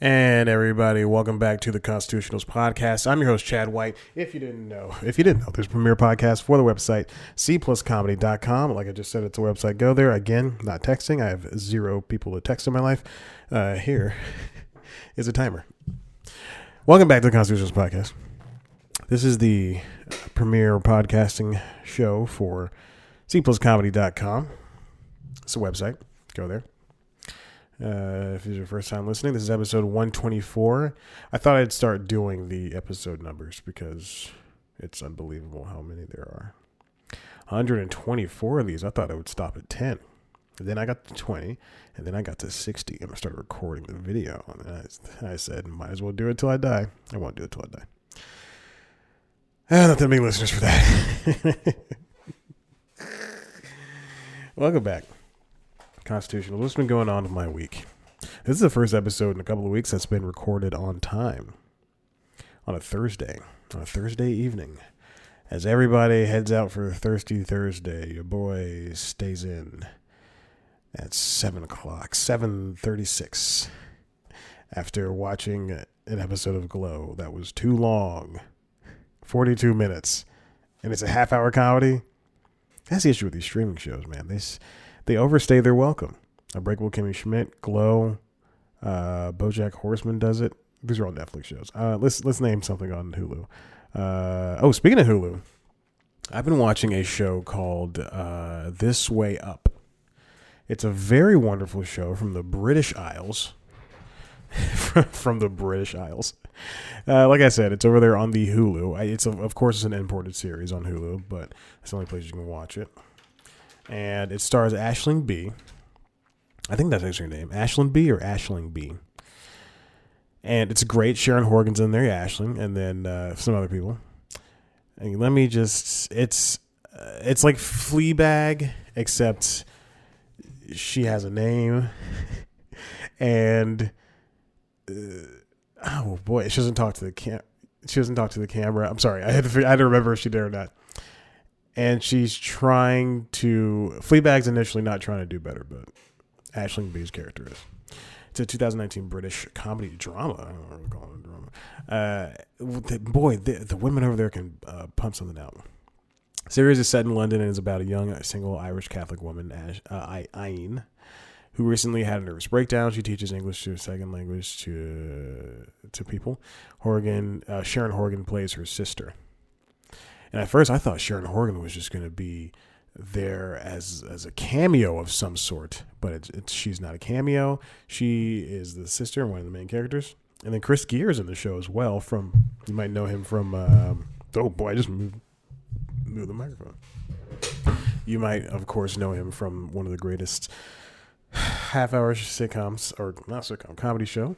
And everybody, welcome back to the Constitutionals Podcast. I'm your host, Chad White. If you didn't know, there's a premiere podcast for the website, cpluscomedy.com. Like I just said, it's a website. Go there. Again, not texting. I have 0 people to text in my life. Here is a timer. Welcome back to the Constitutionals Podcast. This is the premiere podcasting show for cpluscomedy.com. It's a website. Go there. If this is your first time listening, this is episode 124. I thought I'd start doing the episode numbers because it's unbelievable how many there are. 124 of these. I thought I would stop at 10. And then I got to 20, and then I got to 60, and I started recording the video. And I said, might as well do it till I die. I won't do it till I die. Not that many listeners for that. Welcome back. Constitutional. What's been going on with my week? This is the first episode in a couple of weeks that's been recorded on time. On a Thursday evening. As everybody heads out for Thirsty Thursday, your boy stays in at 7 o'clock, 7:36, after watching an episode of Glow that was too long. 42 minutes. And it's a half-hour comedy. That's the issue with these streaming shows, man. They overstay their welcome. Unbreakable Kimmy Schmidt, Glow, BoJack Horseman does it. These are all Netflix shows. Let's name something on Hulu. Speaking of Hulu, I've been watching a show called This Way Up. It's a very wonderful show from the British Isles. From the British Isles. Like I said, it's over there on the Hulu. Of course, it's an imported series on Hulu, but it's the only place you can watch it. And it stars Aisling Bea. I think that's actually her name. Aisling Bea or Aisling Bea. And it's great. Sharon Horgan's in there, Aisling, and then some other people. And let me just... It's like Fleabag, except she has a name. And... oh boy, she doesn't talk to the camera. I'm sorry. I had to remember if she did or not. And she's trying to... Fleabag's initially not trying to do better, but Aisling Bea's character is. It's a 2019 British comedy drama. I don't know what we're calling it drama. The women over there can pump something out. The series is set in London and is about a young, single Irish Catholic woman, Aisling, who recently had a nervous breakdown. She teaches English to a second language to people. Sharon Horgan plays her sister. And at first, I thought Sharon Horgan was just going to be there as a cameo of some sort, but she's not a cameo. She is the sister and one of the main characters. And then Chris Gere's in the show as well. You might know him from. I just moved the microphone. You might, of course, know him from one of the greatest half-hour sitcoms, or not sitcom, comedy show.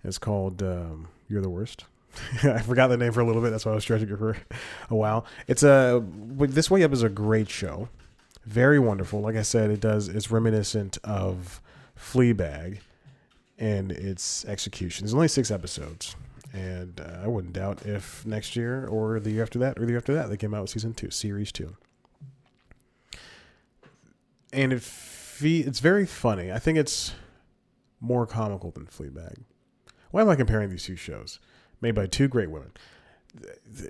It's called You're the Worst. I forgot the name for a little bit. That's why I was stretching it for a while. This Way Up is a great show. Very wonderful. Like I said, it's reminiscent of Fleabag and its execution. There's only 6 episodes. And I wouldn't doubt if next year or the year after that they came out with series 2. And it's very funny. I think it's more comical than Fleabag. Why am I comparing these two shows? Made by 2 great women.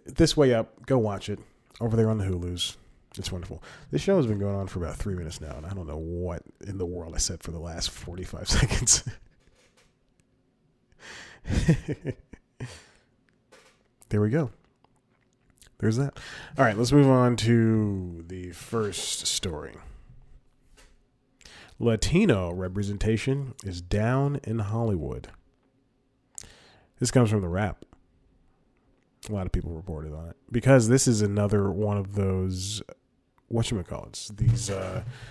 This Way Up, go watch it. Over there on the Hulus. It's wonderful. This show has been going on for about 3 minutes now, and I don't know what in the world I said for the last 45 seconds. There we go. There's that. All right, let's move on to the first story. Latino representation is down in Hollywood. This comes from The Wrap. A lot of people reported on it. Because this is another one of those, whatchamacallits, these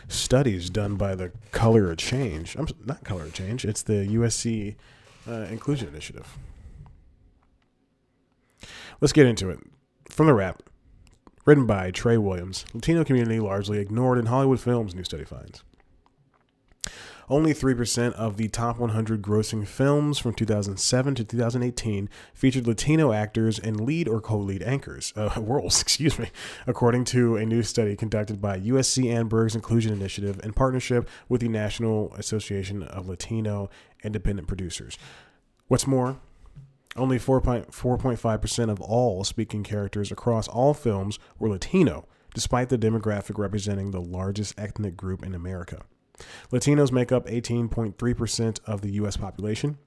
studies done by the Color of Change. Not Color of Change, it's the USC Inclusion Initiative. Let's get into it. From The Wrap. Written by Trey Williams. Latino community largely ignored in Hollywood films, new study finds. Only 3% of the top 100 grossing films from 2007 to 2018 featured Latino actors in lead or co-lead roles, according to a new study conducted by USC ANNENBERG's Inclusion Initiative in partnership with the National Association of Latino Independent Producers. What's more, only 4.5% of all speaking characters across all films were Latino, despite the demographic representing the largest ethnic group in America. Latinos make up 18.3% of the U.S. population,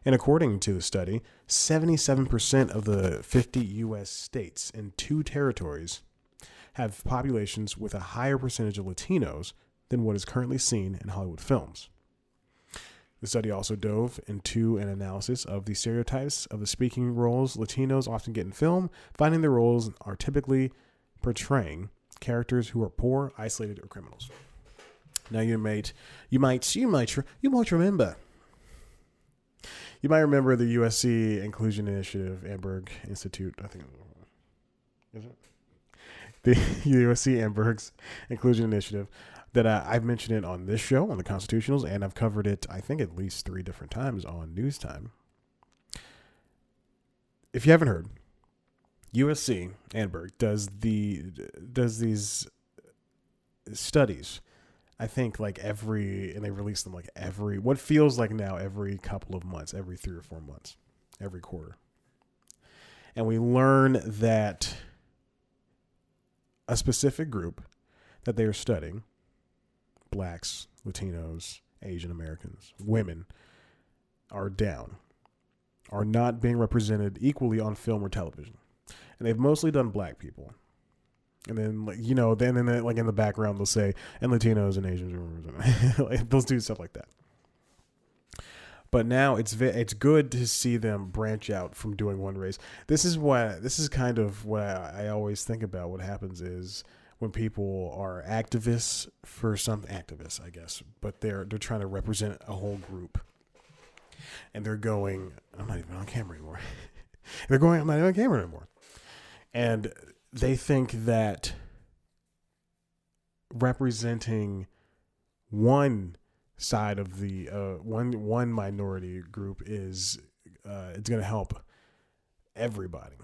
and according to the study, 77% of the 50 U.S. states and 2 territories have populations with a higher percentage of Latinos than what is currently seen in Hollywood films. The study also dove into an analysis of the stereotypes of the speaking roles Latinos often get in film, finding their roles are typically portraying characters who are poor, isolated, or criminals. Now you might remember the USC Inclusion Initiative, Annenberg Institute. I think is it the USC Annenberg's Inclusion Initiative that I've mentioned it on this show on the Constitutionals, and I've covered it I think at least 3 different times on News Time. If you haven't heard, USC Annenberg does these studies. I think and they release them what feels like now every couple of months, every 3 or 4 months, every quarter. And we learn that a specific group that they are studying, blacks, Latinos, Asian Americans, women, are not being represented equally on film or television. And they've mostly done black people. And then, in the background, they'll say, and Latinos and Asians, they'll do stuff like that. But now it's good to see them branch out from doing one race. This is kind of what I always think about. What happens is when people are activists for some activists, I guess, but they're trying to represent a whole group, and they're going, I'm not even on camera anymore. I'm not even on camera anymore. And they think that representing one side of the one minority group is it's going to help everybody.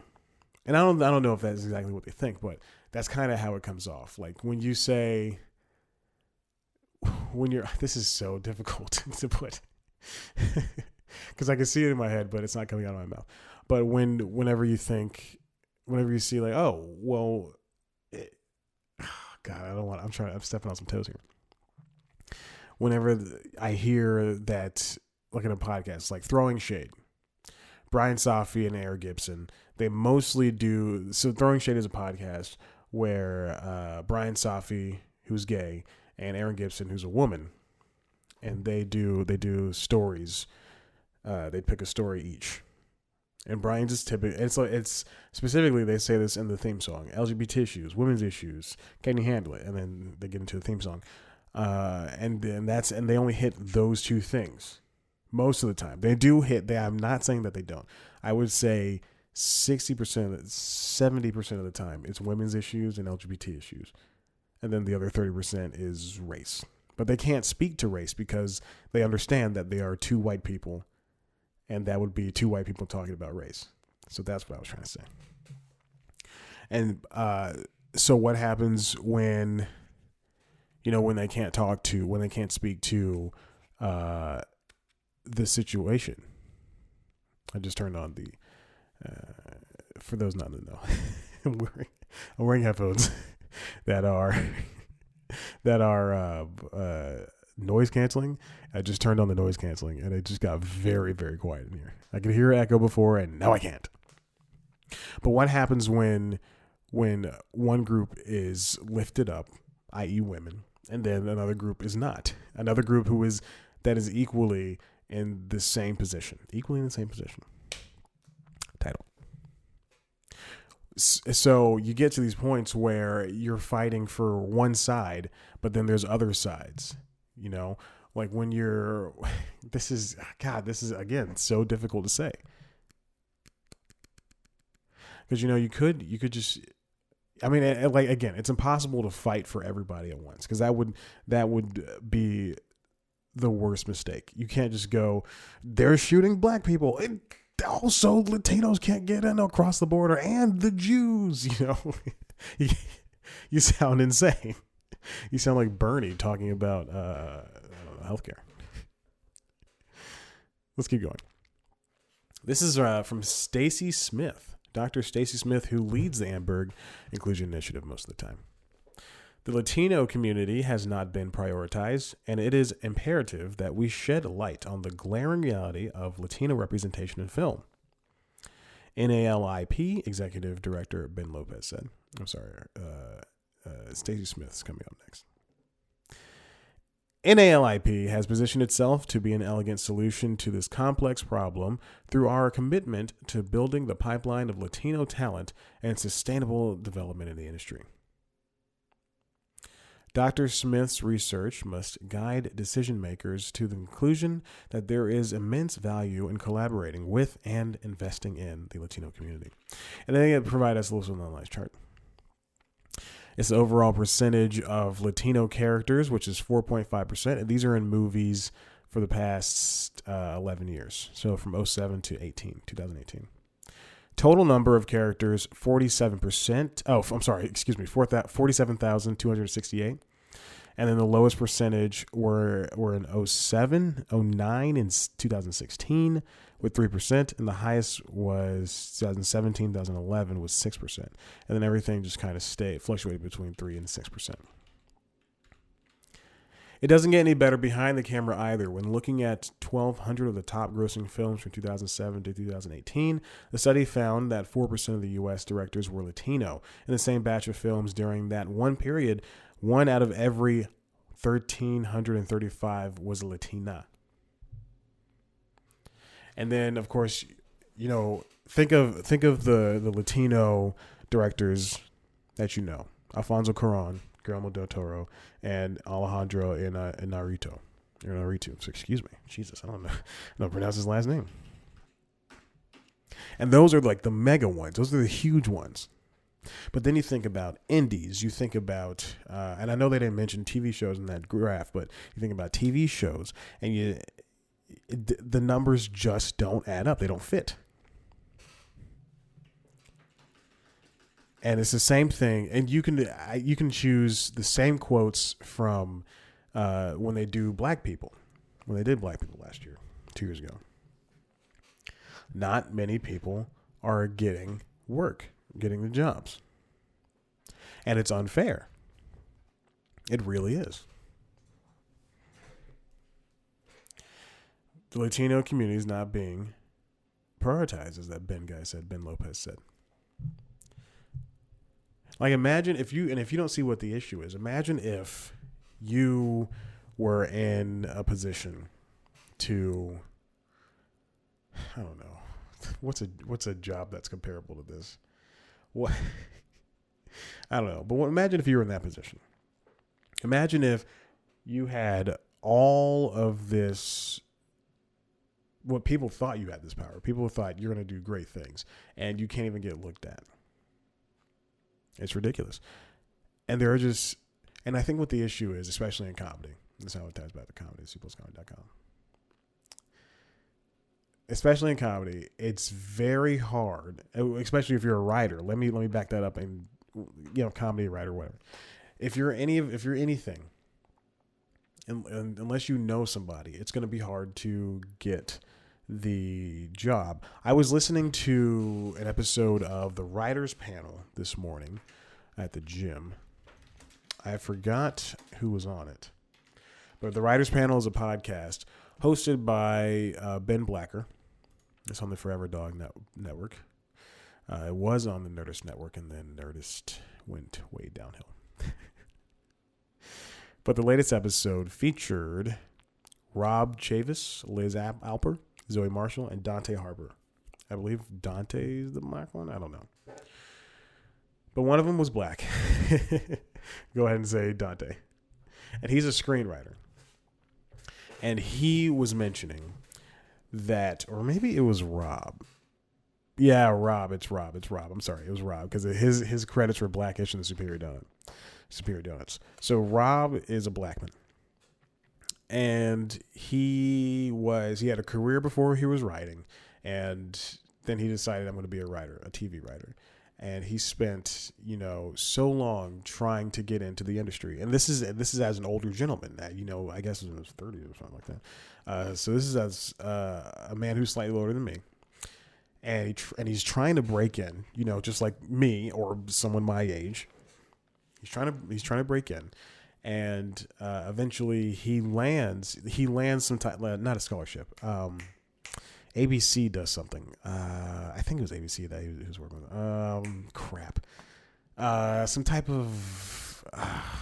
And I don't know if that's exactly what they think, but that's kind of how it comes off. Like when you say, this is so difficult to put because I can see it in my head, but it's not coming out of my mouth. But whenever you see I'm stepping on some toes here. Whenever I hear that, in a podcast, like Throwing Shade, Brian Safi and Aaron Gibson, they mostly do. So Throwing Shade is a podcast where Brian Safi, who's gay, and Aaron Gibson, who's a woman, and they do stories. They pick a story each. And Brian's is typically, it's specifically, they say this in the theme song, LGBT issues, women's issues, can you handle it? And then they get into the theme song. And they only hit those 2 things most of the time. They do hit, I'm not saying that they don't. I would say 60%, 70% of the time, it's women's issues and LGBT issues. And then the other 30% is race. But they can't speak to race because they understand that they are 2 white people. And that would be 2 white people talking about race. So that's what I was trying to say. And so what happens when they can't speak to the situation? I just turned on the, for those not to know, I'm wearing headphones that are noise canceling. I just turned on the noise canceling and it just got very, very quiet in here. I could hear echo before and now I can't. But what happens when one group is lifted up, i.e. women, and then another group is not? Another group that is equally in the same position. Title. So you get to these points where you're fighting for one side, but then there's other sides. Like when this is again so difficult to say, because you could just, again, it's impossible to fight for everybody at once, because that would be the worst mistake. You can't just go, they're shooting black people. And also Latinos can't get in across the border, and the Jews, you know. You sound insane. You sound like Bernie talking about healthcare. Let's keep going. This is from Stacy Smith, Dr. Stacy Smith, who leads the Annenberg Inclusion Initiative most of the time. The Latino community has not been prioritized, and it is imperative that we shed light on the glaring reality of Latino representation in film. NALIP Executive Director Ben Lopez said. I'm sorry, Stacy Smith's coming up next. NALIP has positioned itself to be an elegant solution to this complex problem through our commitment to building the pipeline of Latino talent and sustainable development in the industry. Dr. Smith's research must guide decision makers to the conclusion that there is immense value in collaborating with and investing in the Latino community. And then they provide us a little analyzed chart. It's the overall percentage of Latino characters, which is 4.5%. And these are in movies for the past 11 years. So from 2007 to 2018. Total number of characters, 47%. Oh, I'm sorry, excuse me, 47,268. And then the lowest percentage were in 07, 09, and 2016 with 3%. And the highest was 2017, 2011 was 6%. And then everything just kind of fluctuated between 3 and 6%. It doesn't get any better behind the camera either. When looking at 1,200 of the top grossing films from 2007 to 2018, the study found that 4% of the U.S. directors were Latino. In the same batch of films during that one period, 1 out of every 1,335 was Latina. And then, of course, you know, think of the Latino directors that you know: Alfonso Cuarón, Guillermo del Toro, and Alejandro Inarritu. So excuse me, Jesus, I don't know how to pronounce his last name. And those are like the mega ones; those are the huge ones. But then you think about indies, you think about, and I know they didn't mention TV shows in that graph, but you think about TV shows, and the numbers just don't add up; they don't fit. And it's the same thing, and you can choose the same quotes from when they did Black People last year, 2 years ago. Not many people are getting work, getting the jobs, and it's unfair. It really is. The Latino community is not being prioritized, as that Ben Lopez said. Like, imagine if you don't see what the issue is, imagine if you were in a position to, I don't know, what's a job that's comparable to this? What? I don't know. But imagine if you were in that position. Imagine if you had all of this, what people thought you had this power. People thought you're going to do great things, and you can't even get looked at. It's ridiculous. And there are just, and I think what the issue is, especially in comedy, this is how it ties back to comedy, cpluscomedy.com. Especially in comedy, it's very hard, especially if you're a writer. Let me back that up, and comedy writer, whatever. If you're anything, and unless you know somebody, it's going to be hard to get the job. I was listening to an episode of the Writers Panel this morning at the gym. I forgot who was on it, but the Writers Panel is a podcast hosted by Ben Blacker. It's on the Forever Dog Network. It was on the Nerdist Network, and then Nerdist went way downhill. But the latest episode featured Rob Chavis, Liz Alper, Zoe Marshall, and Dante Harbor. I believe Dante is the black one. I don't know. But one of them was black. Go ahead and say Dante. And he's a screenwriter. And he was mentioning that, or maybe it was Rob. Yeah, Rob. It's Rob. I'm sorry. It was Rob, because his credits were Blackish and the Superior Donuts. So Rob is a black man. And he had a career before he was writing, and then he decided, I'm going to be a writer, a TV writer. And he spent, so long trying to get into the industry. And this is as an older gentleman that, I guess was in his 30s or something like that. So this is as a man who's slightly older than me. And he's trying to break in, just like me or someone my age. He's trying to break in. And eventually he lands some type, not a scholarship. ABC does something. I think it was ABC that he was working with. Some type of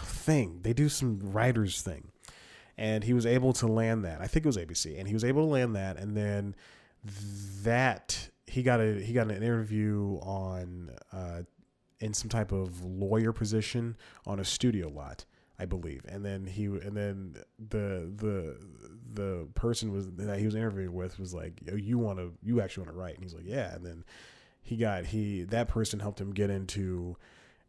thing. They do some writers thing. And he was able to land that. I think it was ABC. And he was able to land that. And then he got an interview on in some type of lawyer position on a studio lot, I believe. And then the person that he was interviewing with was like, you actually want to write? And he's like, yeah. And then that person helped him get into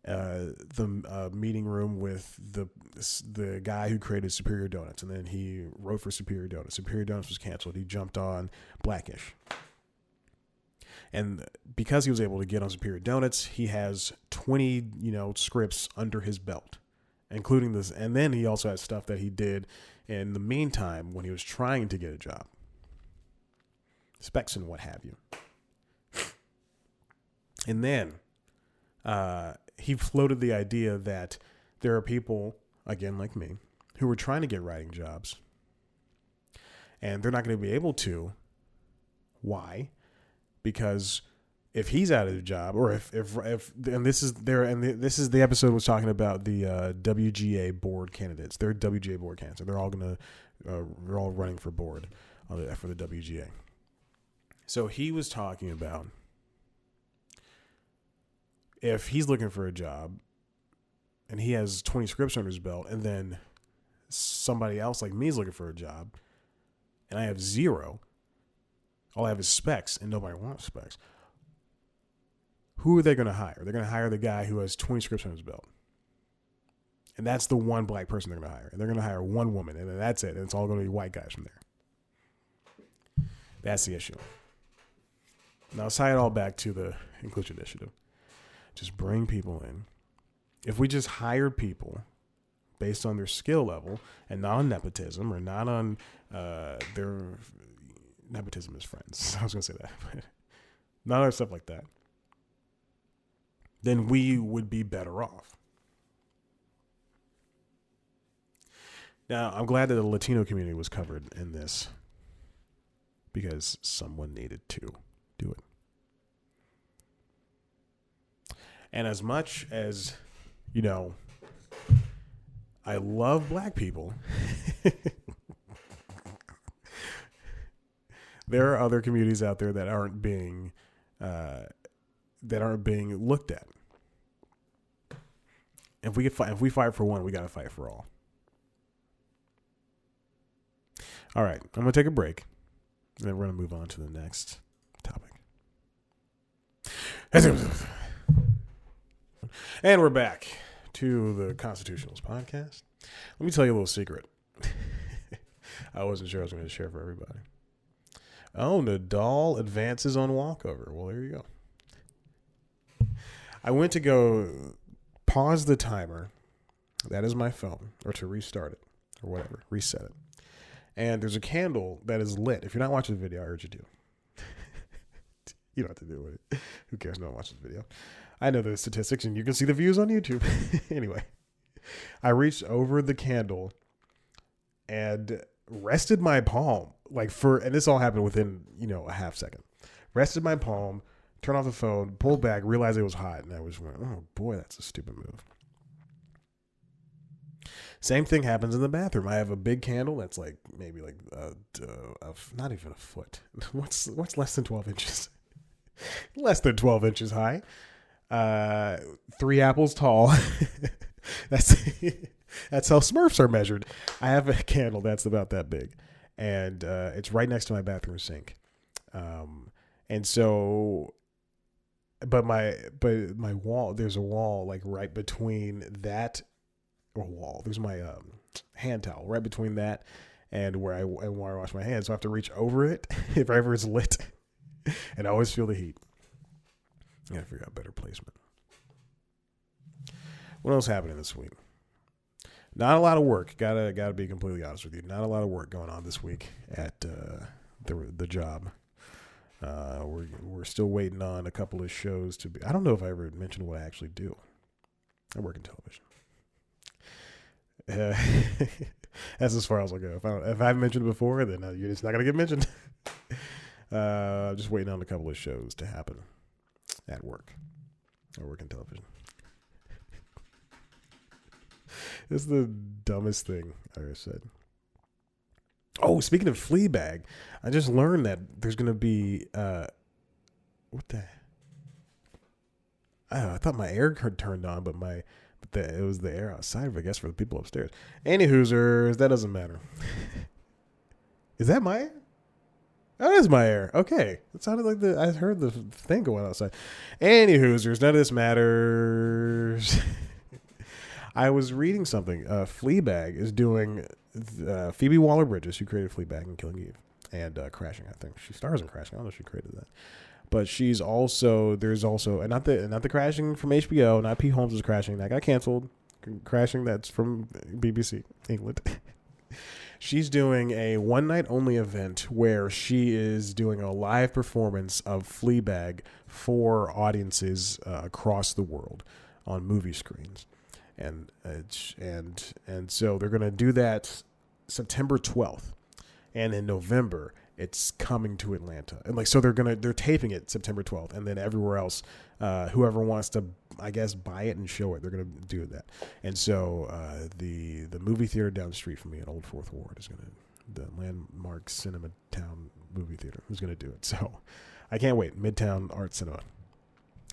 the meeting room with the guy who created Superior Donuts. And then he wrote for Superior Donuts. Superior Donuts was canceled. He jumped on Blackish. And because he was able to get on Superior Donuts, he has 20, scripts under his belt, including this. And then he also has stuff that he did in the meantime when he was trying to get a job, specs and what have you. And then he floated the idea that there are people, again, like me, who are trying to get writing jobs, and they're not going to be able to. Why? Because if he's out of a job, or if this is the episode was talking about the WGA board candidates. They're WGA board candidates. They're all they're all running for board for the WGA. So he was talking about if he's looking for a job and he has 20 scripts under his belt, and then somebody else like me is looking for a job and I have 0. All I have is specs, and nobody wants specs. Who are they going to hire? They're going to hire the guy who has 20 scripts on his belt. And that's the one black person they're going to hire. And they're going to hire one woman, and then that's it. And it's all going to be white guys from there. That's the issue. Now, tie it all back to the Inclusion Initiative. Just bring people in. If we just hired people based on their skill level and not on nepotism or not on their... Nepotism is friends. I was going to say that. But not other stuff like that. Then we would be better off. Now, I'm glad that the Latino community was covered in this because someone needed to do it. And as much as, I love black people, there are other communities out there that aren't being looked at. If we fight for one, we got to fight for all. All right, I'm gonna take a break, and then we're gonna move on to the next topic. And we're back to the Constitutionals podcast. Let me tell you a little secret. I wasn't sure I was going to share for everybody. Oh, Nadal advances on walkover. Well, there you go. I went to go pause the timer. That is my phone. Or to restart it. Or whatever. Reset it. And there's a candle that is lit. If you're not watching the video, I urge you to. You don't have to do with it. Who cares? No one watches the video. I know the statistics, and you can see the views on YouTube. Anyway, I reached over the candle and rested my palm and this all happened within, a half second. Rested my palm, turned off the phone, pulled back, realized it was hot, and I was went, oh boy, that's a stupid move. Same thing happens in the bathroom. I have a big candle that's maybe not even a foot. What's less than 12 inches? Less than 12 inches high. 3 apples tall. That's how Smurfs are measured. I have a candle that's about that big, and it's right next to my bathroom sink. And so, but my wall, there's a wall right between that, or wall. There's my hand towel right between that and where I wash my hands. So I have to reach over it if ever it's lit, and I always feel the heat. I gotta figure out better placement. What else happening this week? Not a lot of work. Gotta be completely honest with you. Not a lot of work going on this week at the job. We're still waiting on a couple of shows to be. I don't know if I ever mentioned what I actually do. I work in television. That's as far as I'll go. If I've mentioned it before, then you're just not gonna get mentioned. Just waiting on a couple of shows to happen at work. I work in television. It's the dumbest thing I ever said. Oh, speaking of Fleabag, I just learned that there's going to be what the? I thought my air turned on, but it was the air outside, I guess, for the people upstairs. Any Hoosers, that doesn't matter. Is that my air? That is my air. Okay, it sounded like I heard the thing going outside. Any Hoosers, none of this matters. I was reading something. Fleabag is doing Phoebe Waller-Bridges, who created Fleabag and Killing Eve, and Crashing. I think she stars in Crashing. I don't know if she created that, but there's also and not the Crashing from HBO. Not P. Holmes' Crashing that got canceled. Crashing that's from BBC England. She's doing a one night only event where she is doing a live performance of Fleabag for audiences across the world on movie screens. And so they're going to do that September 12th, and in November it's coming to Atlanta. And so they're taping it September 12th, and then everywhere else, whoever wants to, I guess, buy it and show it, they're going to do that. And so the movie theater down the street from me in Old Fourth Ward is the Landmark Cinema Town movie theater is going to do it. So I can't wait. Midtown Art Cinema.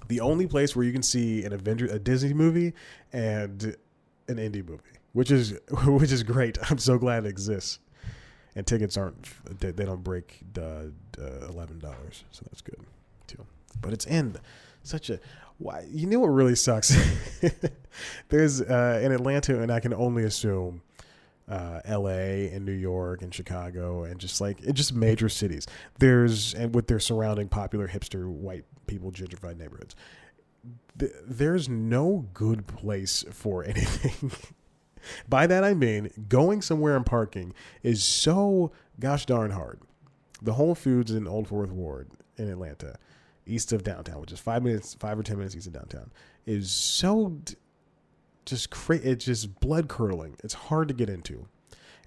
The only place where you can see a Disney movie and an indie movie, which is great. I'm so glad it exists. And tickets they don't break the $11, so that's good too. But it's in such a why. You know what really sucks? There's in Atlanta, and I can only assume LA and New York and Chicago and just major cities. And with their surrounding popular hipster white people gentrified neighborhoods, there's no good place for anything. By that I mean going somewhere and parking is so gosh darn hard. The Whole Foods in Old Fourth Ward in Atlanta, east of downtown, which is 5 or 10 minutes east of downtown, is so it's just blood curdling. It's hard to get into,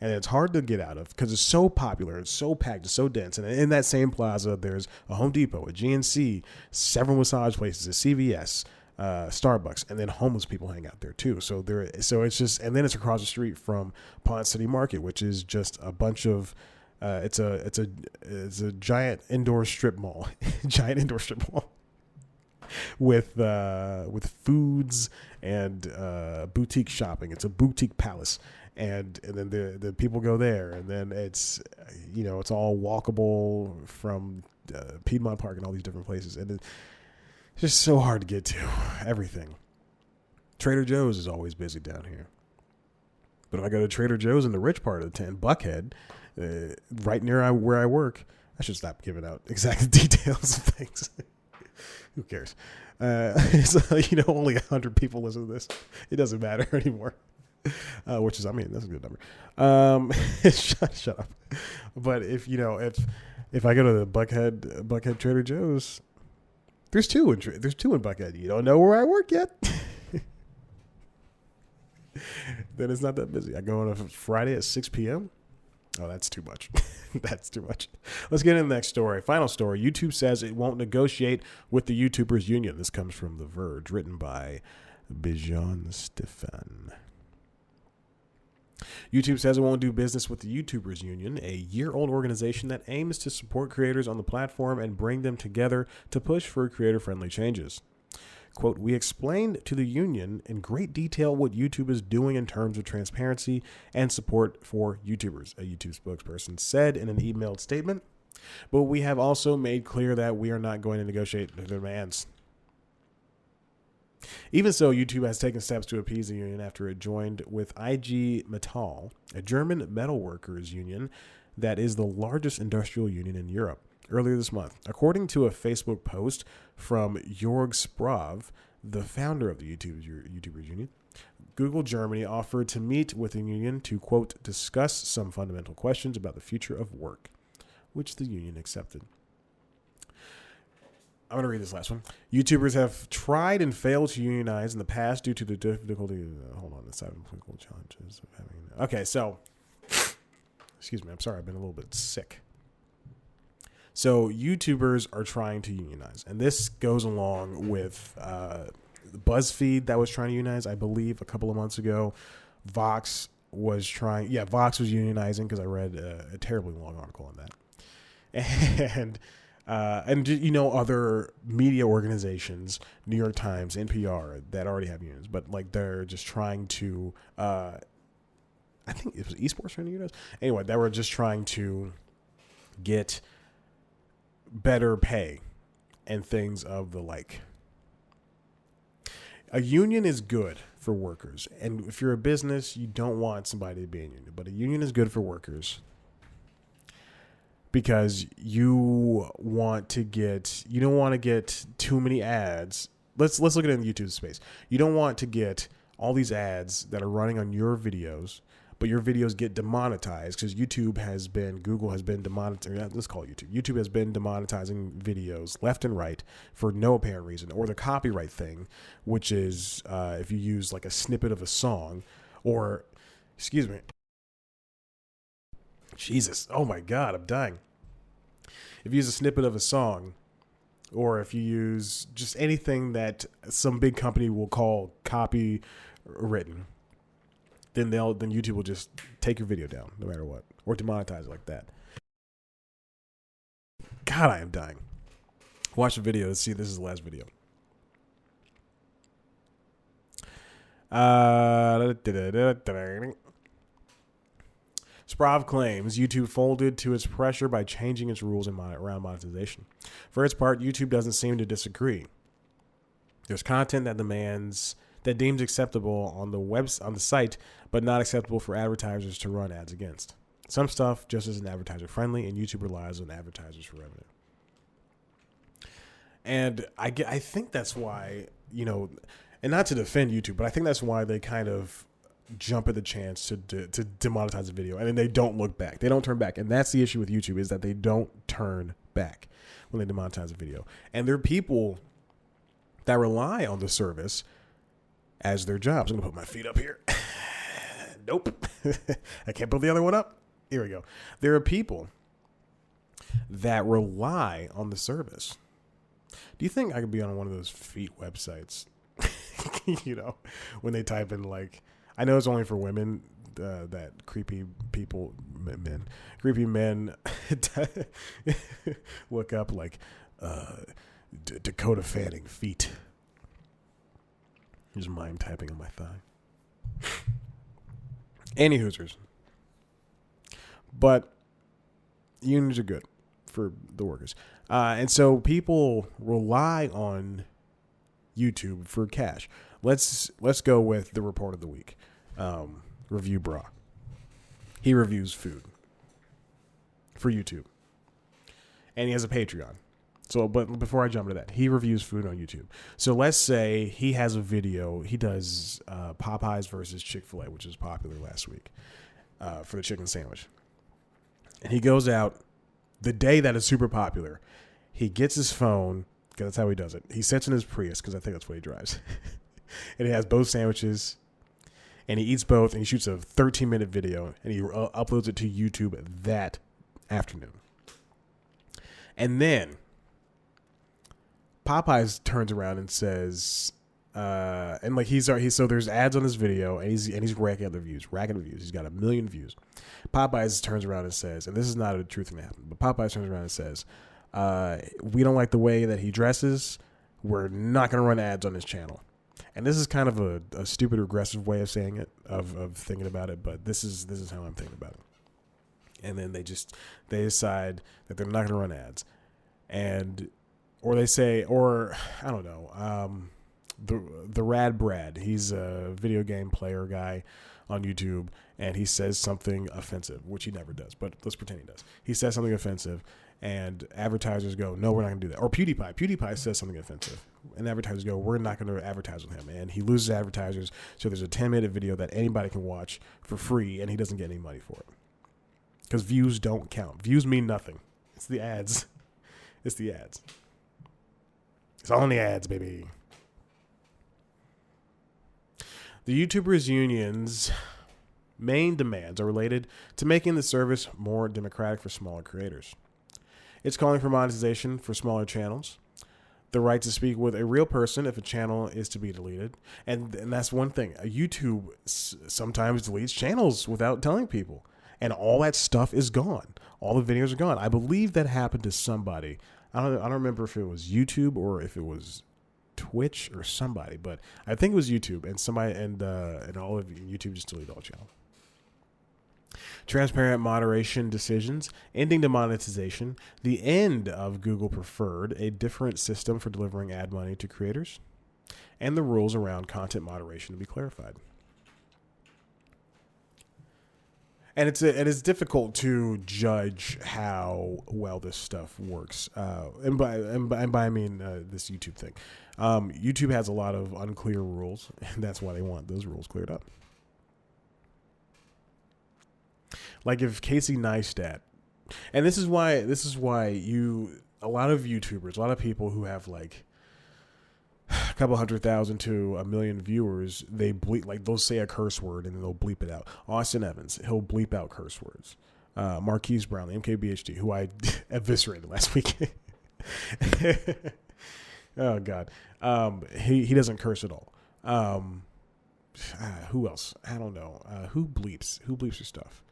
and it's hard to get out of because it's so popular, it's so packed, it's so dense. And in that same plaza, there's a Home Depot, a GNC, several massage places, a CVS, Starbucks, and then homeless people hang out there too. So it's just, and then it's across the street from Pond City Market, which is just a bunch of. It's a giant indoor strip mall, with foods and boutique shopping. It's a boutique palace, and then the people go there, and then it's all walkable from Piedmont Park and all these different places, and it's just so hard to get to everything. Trader Joe's is always busy down here, but if I go to Trader Joe's in the rich part of the town, Buckhead, right near where I work, I should stop giving out exact details of things. Who cares? Only 100 people listen to this. It doesn't matter anymore. Which is, that's a good number. Shut up. But if I go to the Buckhead Trader Joe's, there's two in Buckhead. You don't know where I work yet. Then it's not that busy. I go on a Friday at 6 p.m. Oh, that's too much. That's too much. Let's get into the next story. Final story. YouTube says it won't negotiate with the YouTubers Union. This comes from The Verge, written by Bijan Stefan. YouTube says it won't do business with the YouTubers Union, a year-old organization that aims to support creators on the platform and bring them together to push for creator-friendly changes. Quote, we explained to the union in great detail what YouTube is doing in terms of transparency and support for YouTubers, a YouTube spokesperson said in an emailed statement. But we have also made clear that we are not going to negotiate the demands. Even so, YouTube has taken steps to appease the union after it joined with IG Metall, a German metalworkers union that is the largest industrial union in Europe, earlier this month. According to a Facebook post from Jörg Sprav, the founder of the YouTubers Union, Google Germany offered to meet with the union to, quote, discuss some fundamental questions about the future of work, which the union accepted. I'm going to read this last one. YouTubers have tried and failed to unionize in the past due to the difficulty. Hold on, the side of political challenges of having. Okay, so, excuse me. I'm sorry. I've been a little bit sick. So YouTubers are trying to unionize, and this goes along with BuzzFeed that was trying to unionize, I believe, a couple of months ago. Vox was unionizing because I read a terribly long article on that, and you know, other media organizations, New York Times, NPR, that already have unions, but like they're just trying to. I think it was esports trying to unionize. Anyway, they were just trying to get better pay and things of the like. A union is good for workers, and if you're a business, you don't want somebody to be in a union, but a union is good for workers because you don't want to get too many ads. Let's look at it in the YouTube space. You don't want to get all these ads that are running on your videos, but your videos get demonetized because Google has been demonetizing. Let's call it YouTube. YouTube has been demonetizing videos left and right for no apparent reason, or the copyright thing, which is if you use like a snippet of a song, or, excuse me, Jesus, oh my God, I'm dying. If you use a snippet of a song, or if you use just anything that some big company will call copywritten, then YouTube will just take your video down no matter what, or demonetize it like that. God, I am dying. Watch the video to see this is the last video. Sprav claims YouTube folded to its pressure by changing its rules around monetization. For its part, YouTube doesn't seem to disagree. There's content that deems acceptable on the site, but not acceptable for advertisers to run ads against. Some stuff just isn't advertiser friendly, and YouTube relies on advertisers for revenue. And I think that's why, you know, and not to defend YouTube, but I think that's why they kind of jump at the chance to demonetize a video, and then they don't look back. They don't turn back, and that's the issue with YouTube, is that they don't turn back when they demonetize a video. And there are people that rely on the service as their jobs. I'm gonna put my feet up here. Nope. I can't put the other one up. Here we go. There are people that rely on the service. Do you think I could be on one of those feet websites? You know, when they type in, like, I know it's only for women, that creepy men look up, like, Dakota Fanning feet. Just mime typing on my thigh. Any hoosers. But unions are good for the workers. And so people rely on YouTube for cash. Let's go with the report of the week. Review Bra. He reviews food for YouTube. And he has a Patreon. So, but before I jump into that, he reviews food on YouTube. So let's say he has a video. He does Popeyes versus Chick-fil-A, which was popular last week for the chicken sandwich. And he goes out the day that is super popular. He gets his phone, because that's how he does it. He sits in his Prius, because I think that's what he drives. And he has both sandwiches. And he eats both, and he shoots a 13-minute video, and he uploads it to YouTube that afternoon. And then Popeyes turns around and says, and like so there's ads on this video, and he's racking up the views. He's got 1 million views. Popeyes turns around and says, and this is not a true thing that happened, but Popeyes turns around and says, we don't like the way that he dresses. We're not going to run ads on his channel. And this is kind of a stupid, regressive way of saying it, of thinking about it, but this is how I'm thinking about it. And then they decide that they're not going to run ads, or they say, or I don't know. the Rad Brad. He's a video game player guy on YouTube, and he says something offensive, which he never does, but let's pretend he does. He says something offensive, and advertisers go, no, we're not going to do that. Or PewDiePie says something offensive, and advertisers go, we're not going to advertise with him. And he loses advertisers, so there's a 10-minute video that anybody can watch for free, and he doesn't get any money for it. Because views don't count. Views mean nothing. It's the ads. It's the ads. It's all in the ads, baby. The YouTubers Union's main demands are related to making the service more democratic for smaller creators. It's calling for monetization for smaller channels, the right to speak with a real person if a channel is to be deleted. And that's one thing. YouTube sometimes deletes channels without telling people. And all that stuff is gone. All the videos are gone. I believe that happened to somebody. I don't remember if it was YouTube or if it was Twitch or somebody, but I think it was YouTube, and somebody and all of YouTube just deleted all channel. Transparent moderation decisions, ending demonetization, the end of Google Preferred, a different system for delivering ad money to creators, and the rules around content moderation to be clarified. And it's difficult to judge how well this stuff works. And by I mean this YouTube thing. YouTube has a lot of unclear rules, and that's why they want those rules cleared up. Like if Casey Neistat, and this is why a lot of YouTubers, a lot of people who have like a couple 100,000 to 1 million viewers, they bleep, like they'll say a curse word and then they'll bleep it out. Austin Evans, he'll bleep out curse words. Marquise Brownlee, MKBHD, who I eviscerated last week. Oh God. He doesn't curse at all. Who else? I don't know. Who bleeps your stuff?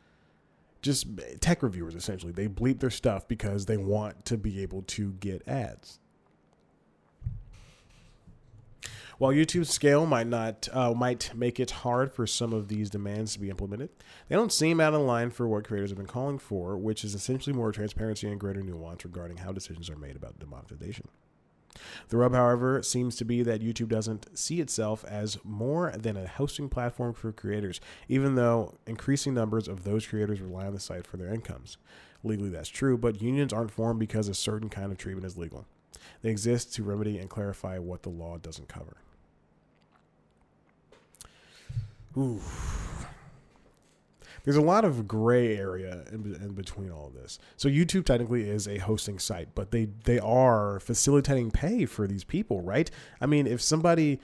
Just tech reviewers, essentially. They bleep their stuff because they want to be able to get ads. While YouTube's scale might make it hard for some of these demands to be implemented, they don't seem out of line for what creators have been calling for, which is essentially more transparency and greater nuance regarding how decisions are made about demonetization. The rub, however, seems to be that YouTube doesn't see itself as more than a hosting platform for creators, even though increasing numbers of those creators rely on the site for their incomes. Legally, that's true, but unions aren't formed because a certain kind of treatment is legal. They exist to remedy and clarify what the law doesn't cover. Ooh. There's a lot of gray area in between all of this. So YouTube technically is a hosting site, but they are facilitating pay for these people, right? I mean, again,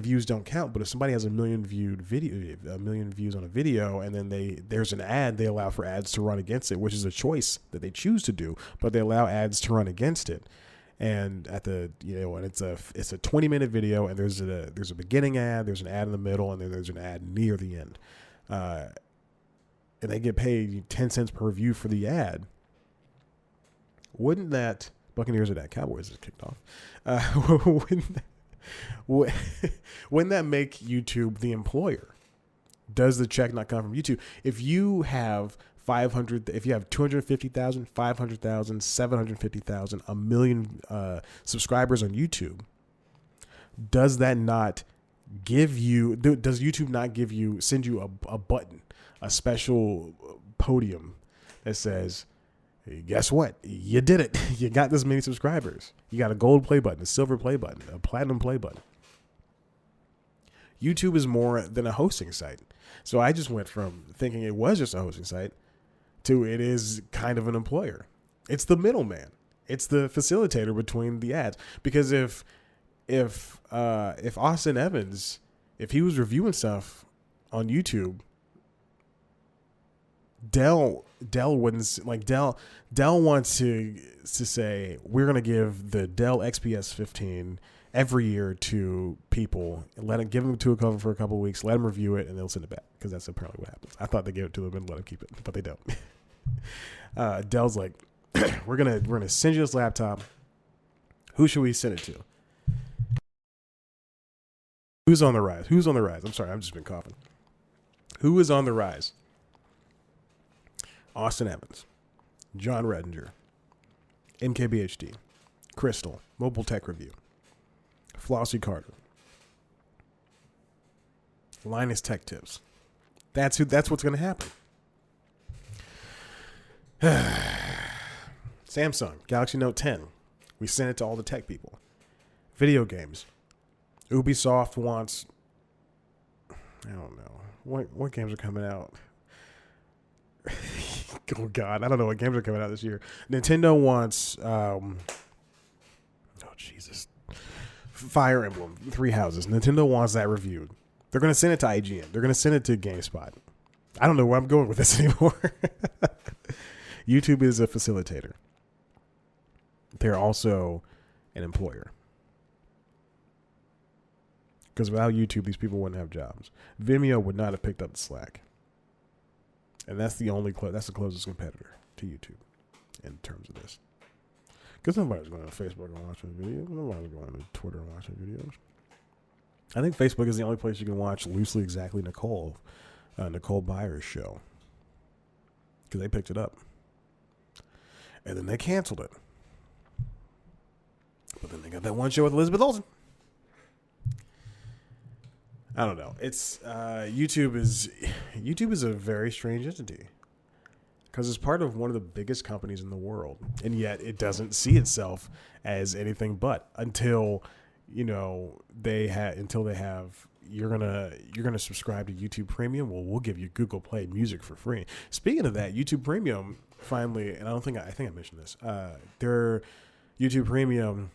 views don't count, but if somebody has 1 million views on a video, and then there's an ad, they allow for ads to run against it, which is a choice that they choose to do, but they allow ads to run against it. And and it's a 20-minute video, and there's a beginning ad, there's an ad in the middle, and then there's an ad near the end. And they get paid 10 cents per view for the ad. Wouldn't that Buccaneers are that Cowboys is kicked off? Wouldn't that make YouTube the employer? Does the check not come from YouTube? If you have 250,000, 500,000, 750,000, 1 million subscribers on YouTube, does that not give you? Does YouTube not send you a button, a special podium that says, hey, guess what? You did it. You got this many subscribers. You got a gold play button, a silver play button, a platinum play button. YouTube is more than a hosting site. So I just went from thinking it was just a hosting site to it is kind of an employer. It's the middleman. It's the facilitator between the ads. Because if Austin Evans, if he was reviewing stuff on YouTube, Dell wouldn't like Dell wants to say we're gonna give the Dell XPS 15 every year to people and give them to a cover for a couple of weeks, let them review it, and they'll send it back, because that's apparently what happens. I thought they gave it to them and let them keep it, but they don't. Dell's like, we're gonna send you this laptop. Who should we send it to? Who's on the rise? I'm sorry, I've just been coughing. Who is on the rise? Austin Evans, John Redinger, MKBHD, Crystal, Mobile Tech Review, Flossie Carter. Linus Tech Tips. That's what's going to happen. Samsung Galaxy Note 10. We sent it to all the tech people. Video games. Ubisoft wants, I don't know. What games are coming out? Oh God, I don't know what games are coming out this year. Nintendo wants Jesus. Fire Emblem, Three Houses. Nintendo wants that reviewed. They're going to send it to IGN. They're going to send it to GameSpot. I don't know where I'm going with this anymore. YouTube is a facilitator. They're also an employer. Because without YouTube, these people wouldn't have jobs. Vimeo would not have picked up the slack. And that's the closest competitor to YouTube in terms of this. Because nobody's going to Facebook and watching videos. Nobody's going to Twitter and watching videos. I think Facebook is the only place you can watch Loosely Exactly Nicole Byers' show. Because they picked it up. And then they canceled it. But then they got that one show with Elizabeth Olsen. I don't know. It's YouTube is a very strange entity. Because it's part of one of the biggest companies in the world, and yet it doesn't see itself as anything but until they have you're gonna subscribe to YouTube Premium. Well, we'll give you Google Play Music for free. Speaking of that, YouTube Premium finally, and I think I mentioned this. Their YouTube Premium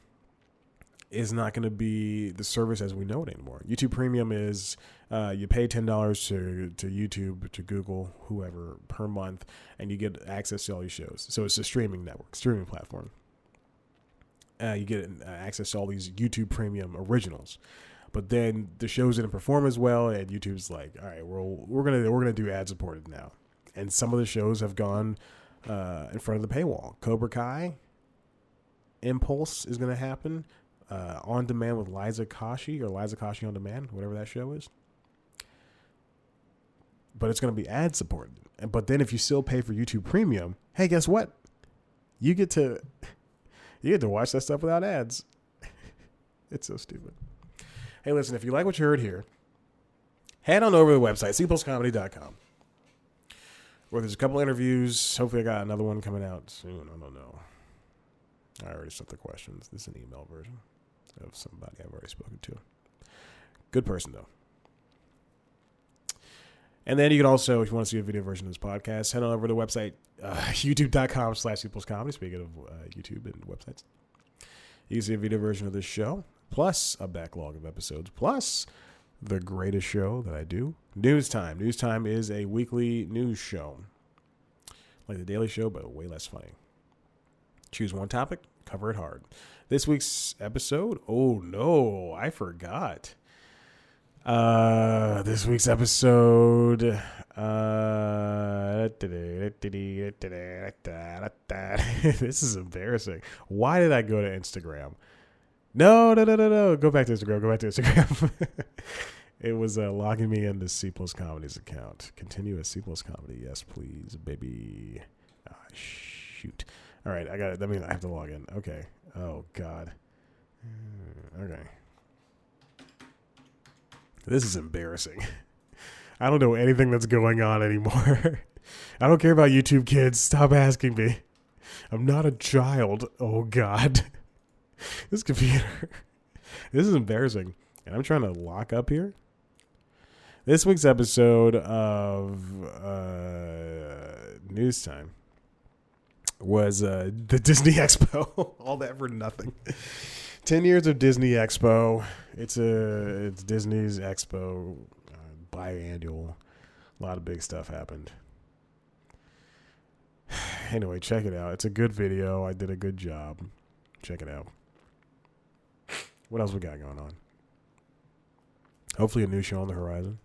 is not going to be the service as we know it anymore. YouTube Premium is you pay $10 to YouTube, to Google, whoever, per month, and you get access to all these shows. So it's a streaming network, streaming platform. You get access to all these YouTube Premium originals. But then the shows didn't perform as well, and YouTube's like, all right, we're gonna do ad supported now. And some of the shows have gone in front of the paywall. Cobra Kai, Impulse is going to happen. On Demand with Liza Koshy on Demand, whatever that show is. But it's going to be ad supported. But then if you still pay for YouTube Premium, hey, guess what? You get to watch that stuff without ads. It's so stupid. Hey, listen, if you like what you heard here, head on over to the website, cpluscomedy.com, where there's a couple interviews. Hopefully I got another one coming out soon. I don't know. I already sent the questions. This is an email version of somebody I've already spoken to. Good person, though. And then you can also, if you want to see a video version of this podcast, head on over to the website, youtube.com/cpluscomedy. Speaking of YouTube and websites, you can see a video version of this show, plus a backlog of episodes, plus the greatest show that I do, News Time. News Time is a weekly news show, like The Daily Show, but way less funny. Choose one topic, cover it hard. This week's episode, oh no, I forgot. This week's episode, this is embarrassing. Why did I go to Instagram? No. Go back to Instagram. It was logging me into C Plus Comedy's account. Continue as C Plus Comedy. Yes, please, baby. Shoot. All right, I got it. I mean, I have to log in. Okay. Oh, God. Okay. This is embarrassing. I don't know anything that's going on anymore. I don't care about YouTube Kids. Stop asking me. I'm not a child. Oh, God. This computer. This is embarrassing. And I'm trying to lock up here. This week's episode of News Time was the Disney Expo. All that for nothing. 10 years of Disney Expo. It's Disney's Expo, biannual. A lot of big stuff happened. Anyway, check it out. It's a good video. I did a good job. Check it out. What else we got going on? Hopefully a new show on the horizon.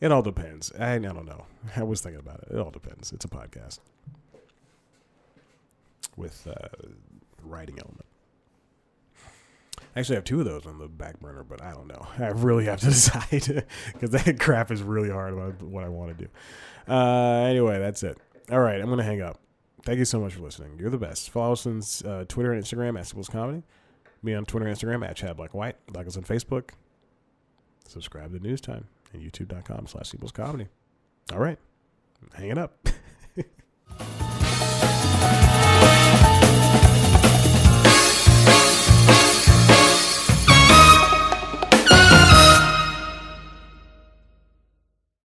It all depends. I don't know. I was thinking about it. It all depends. It's a podcast with writing element. Actually, I have two of those on the back burner, but I don't know. I really have to decide because that crap is really hard about what I want to do. Anyway, that's it. All right, I'm going to hang up. Thank you so much for listening. You're the best. Follow us on Twitter and Instagram at Simples Comedy. Me on Twitter and Instagram at @ChadBlackWhite. Like us on Facebook. Subscribe to News Time and youtube.com/SequelsComedy. All right. Hang it up.